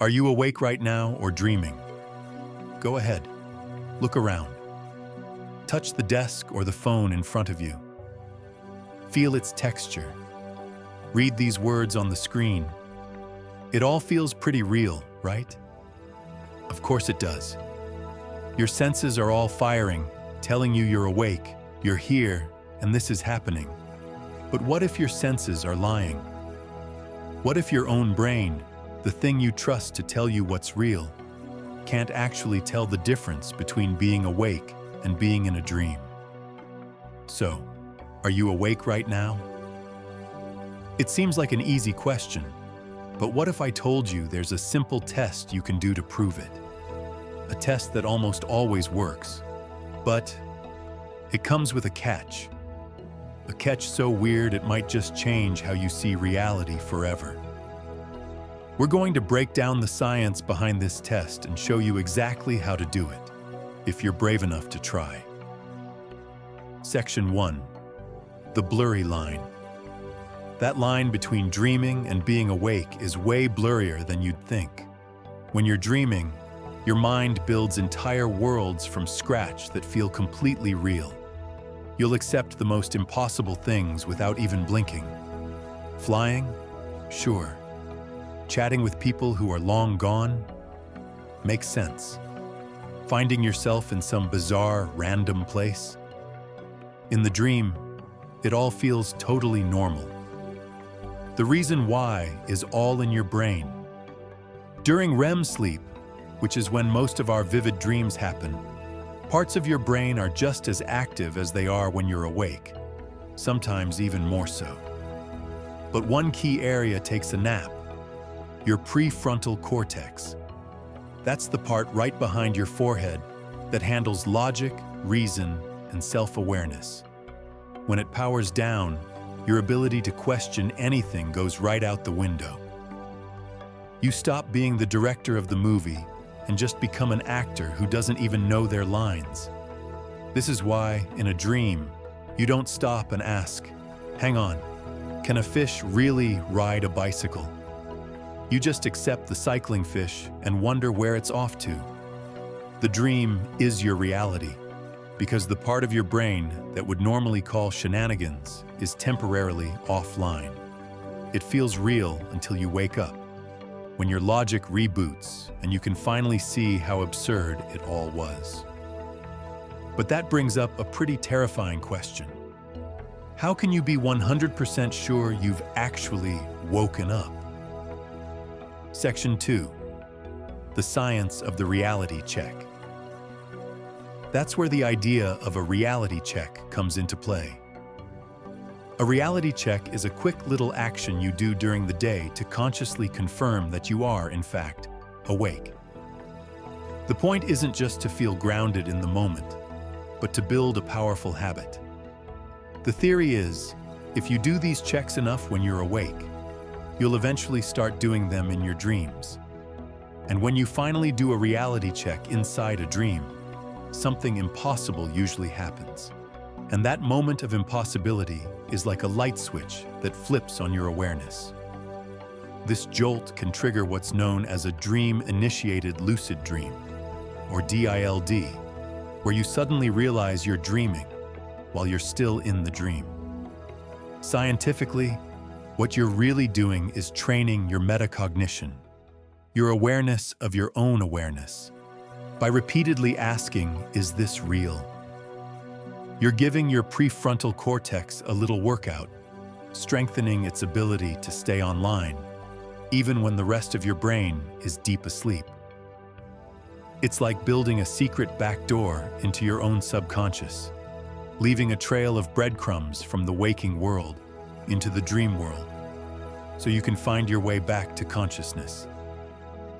Are you awake right now or dreaming? Go ahead. Look around. Touch the desk or the phone in front of you. Feel its texture. Read these words on the screen. It all feels pretty real, right? Of course it does. Your senses are all firing, telling you you're awake, you're here, and this is happening. But what if your senses are lying? What if your own brain, the thing you trust to tell you what's real, can't actually tell the difference between being awake and being in a dream? So, are you awake right now? It seems like an easy question, but what if I told you there's a simple test you can do to prove it? A test that almost always works, but it comes with a catch. A catch so weird it might just change how you see reality forever. We're going to break down the science behind this test and show you exactly how to do it, if you're brave enough to try. Section 1. The blurry line. That line between dreaming and being awake is way blurrier than you'd think. When you're dreaming, your mind builds entire worlds from scratch that feel completely real. You'll accept the most impossible things without even blinking. Flying? Sure. Chatting with people who are long gone? Makes sense. Finding yourself in some bizarre, random place? In the dream, it all feels totally normal. The reason why is all in your brain. During REM sleep, which is when most of our vivid dreams happen, parts of your brain are just as active as they are when you're awake, sometimes even more so. But one key area takes a nap: your prefrontal cortex. That's the part right behind your forehead that handles logic, reason, and self-awareness. When it powers down, your ability to question anything goes right out the window. You stop being the director of the movie and just become an actor who doesn't even know their lines. This is why, in a dream, you don't stop and ask, "Hang on, can a fish really ride a bicycle?" You just accept the cycling fish and wonder where it's off to. The dream is your reality, because the part of your brain that would normally call shenanigans is temporarily offline. It feels real until you wake up, when your logic reboots and you can finally see how absurd it all was. But that brings up a pretty terrifying question. How can you be 100% sure you've actually woken up? Section 2. The science of the reality check. That's where the idea of a reality check comes into play. A reality check is a quick little action you do during the day to consciously confirm that you are, in fact, awake. The point isn't just to feel grounded in the moment, but to build a powerful habit. The theory is, if you do these checks enough when you're awake, you'll eventually start doing them in your dreams. And when you finally do a reality check inside a dream, something impossible usually happens. And that moment of impossibility is like a light switch that flips on your awareness. This jolt can trigger what's known as a dream-initiated lucid dream, or DILD, where you suddenly realize you're dreaming while you're still in the dream. Scientifically, what you're really doing is training your metacognition, your awareness of your own awareness, by repeatedly asking, "Is this real?" You're giving your prefrontal cortex a little workout, strengthening its ability to stay online, even when the rest of your brain is deep asleep. It's like building a secret back door into your own subconscious, leaving a trail of breadcrumbs from the waking world into the dream world, so you can find your way back to consciousness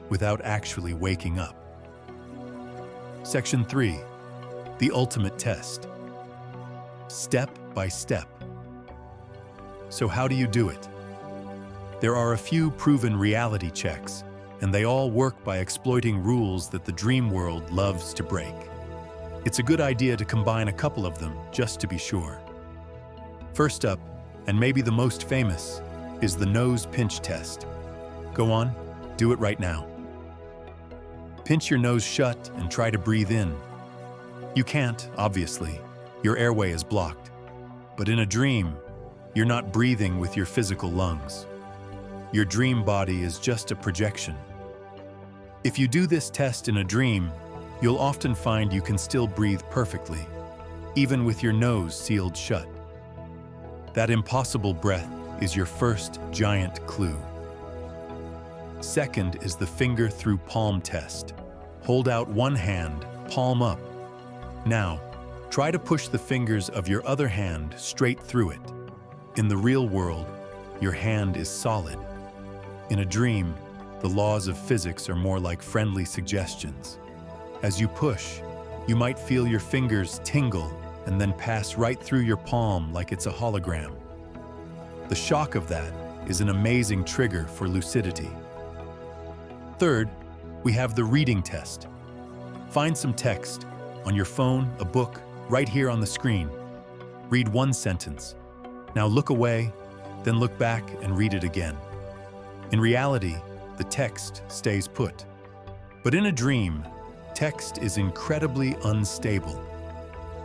without actually waking up. Section 3. The ultimate test. Step by step. So how do you do it? There are a few proven reality checks, and they all work by exploiting rules that the dream world loves to break. It's a good idea to combine a couple of them just to be sure. First up, and maybe the most famous, is the nose pinch test. Go on, do it right now. Pinch your nose shut and try to breathe in. You can't, obviously. Your airway is blocked. But in a dream, you're not breathing with your physical lungs. Your dream body is just a projection. If you do this test in a dream, you'll often find you can still breathe perfectly, even with your nose sealed shut. That impossible breath is your first giant clue. Second is the finger through palm test. Hold out one hand, palm up. Now, try to push the fingers of your other hand straight through it. In the real world, your hand is solid. In a dream, the laws of physics are more like friendly suggestions. As you push, you might feel your fingers tingle and then pass right through your palm like it's a hologram. The shock of that is an amazing trigger for lucidity. Third, we have the reading test. Find some text on your phone, a book, right here on the screen. Read one sentence. Now look away, then look back and read it again. In reality, the text stays put. But in a dream, text is incredibly unstable.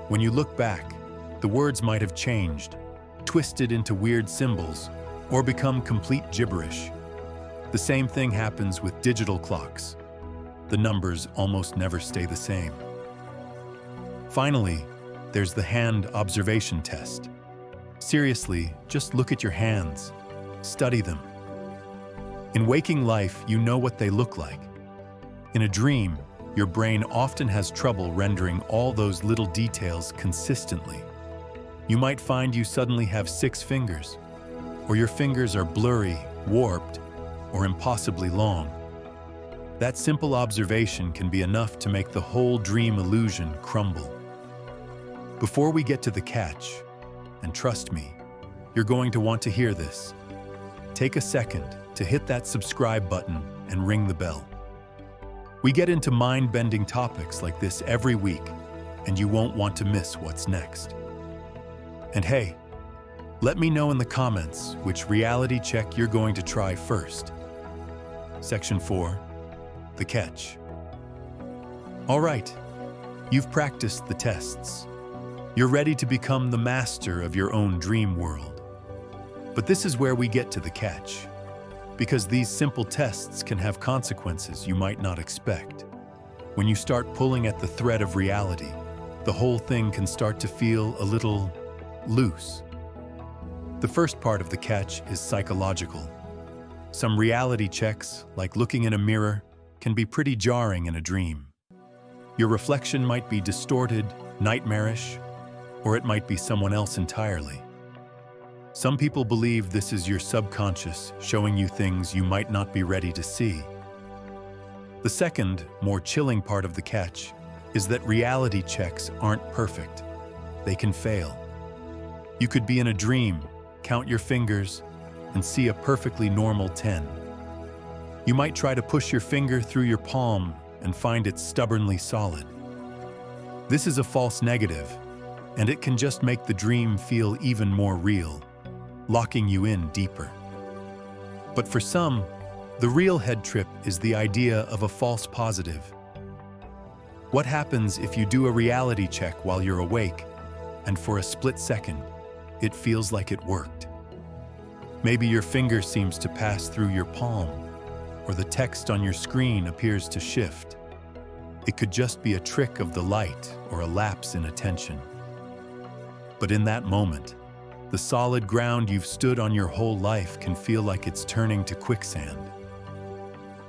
When you look back, the words might have changed, twisted into weird symbols, or become complete gibberish. The same thing happens with digital clocks. The numbers almost never stay the same. Finally, there's the hand observation test. Seriously, just look at your hands. Study them. In waking life, you know what they look like. In a dream, your brain often has trouble rendering all those little details consistently. You might find you suddenly have 6 fingers, or your fingers are blurry, warped, or impossibly long. That simple observation can be enough to make the whole dream illusion crumble. Before we get to the catch, and trust me, you're going to want to hear this, take a second to hit that subscribe button and ring the bell. We get into mind-bending topics like this every week, and you won't want to miss what's next. And hey, let me know in the comments which reality check you're going to try first. Section 4, the catch. All right, you've practiced the tests. You're ready to become the master of your own dream world. But this is where we get to the catch, because these simple tests can have consequences you might not expect. When you start pulling at the thread of reality, the whole thing can start to feel a little loose. The first part of the catch is psychological. Some reality checks, like looking in a mirror, can be pretty jarring in a dream. Your reflection might be distorted, nightmarish, or it might be someone else entirely. Some people believe this is your subconscious showing you things you might not be ready to see. The second, more chilling part of the catch is that reality checks aren't perfect. They can fail. You could be in a dream, count your fingers, and see a perfectly normal 10. You might try to push your finger through your palm and find it stubbornly solid. This is a false negative, and it can just make the dream feel even more real, locking you in deeper. But for some, the real head trip is the idea of a false positive. What happens if you do a reality check while you're awake, and for a split second, it feels like it worked? Maybe your finger seems to pass through your palm, or the text on your screen appears to shift. It could just be a trick of the light or a lapse in attention. But in that moment, the solid ground you've stood on your whole life can feel like it's turning to quicksand.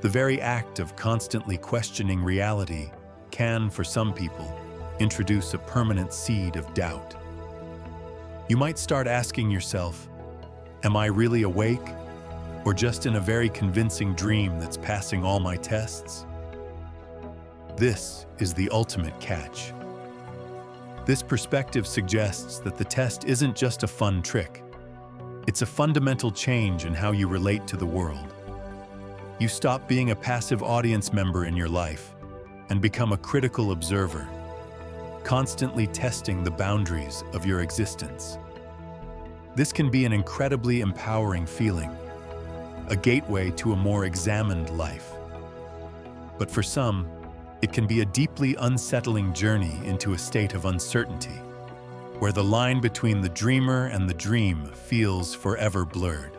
The very act of constantly questioning reality can, for some people, introduce a permanent seed of doubt. You might start asking yourself, am I really awake, or just in a very convincing dream that's passing all my tests? This is the ultimate catch. This perspective suggests that the test isn't just a fun trick. It's a fundamental change in how you relate to the world. You stop being a passive audience member in your life and become a critical observer, constantly testing the boundaries of your existence. This can be an incredibly empowering feeling, a gateway to a more examined life. But for some, It can be a deeply unsettling journey into a state of uncertainty, where the line between the dreamer and the dream feels forever blurred.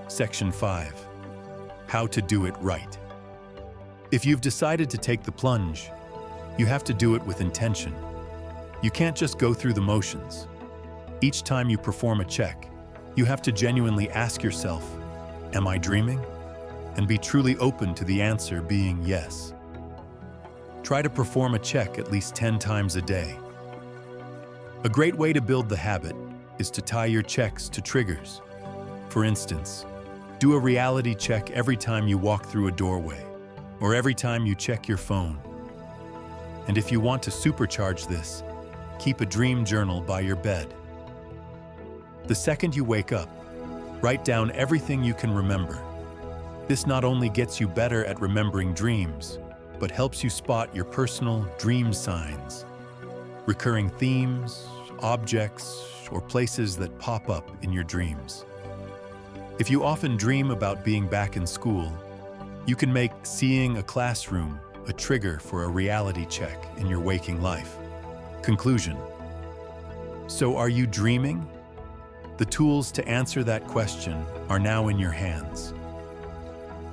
Section 5. How to do it right. If you've decided to take the plunge, you have to do it with intention. You can't just go through the motions. Each time you perform a check, you have to genuinely ask yourself, "Am I dreaming?" And be truly open to the answer being yes. Try to perform a check at least 10 times a day. A great way to build the habit is to tie your checks to triggers. For instance, do a reality check every time you walk through a doorway, or every time you check your phone. And if you want to supercharge this, keep a dream journal by your bed. The second you wake up, write down everything you can remember. This not only gets you better at remembering dreams, but helps you spot your personal dream signs, recurring themes, objects, or places that pop up in your dreams. If you often dream about being back in school, you can make seeing a classroom a trigger for a reality check in your waking life. Conclusion. So are you dreaming? The tools to answer that question are now in your hands.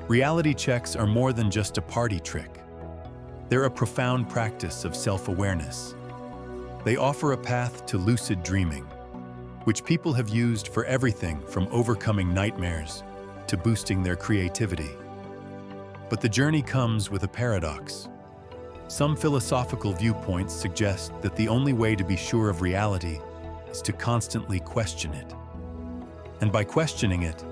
Reality checks are more than just a party trick. They're a profound practice of self-awareness. They offer a path to lucid dreaming, which people have used for everything from overcoming nightmares to boosting their creativity. But the journey comes with a paradox. Some philosophical viewpoints suggest that the only way to be sure of reality is to constantly question it. And by questioning it,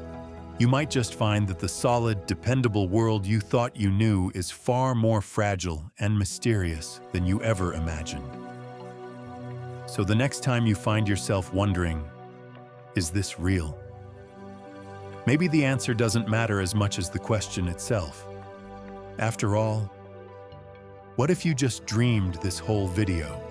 you might just find that the solid, dependable world you thought you knew is far more fragile and mysterious than you ever imagined. So the next time you find yourself wondering, is this real? Maybe the answer doesn't matter as much as the question itself. After all, what if you just dreamed this whole video?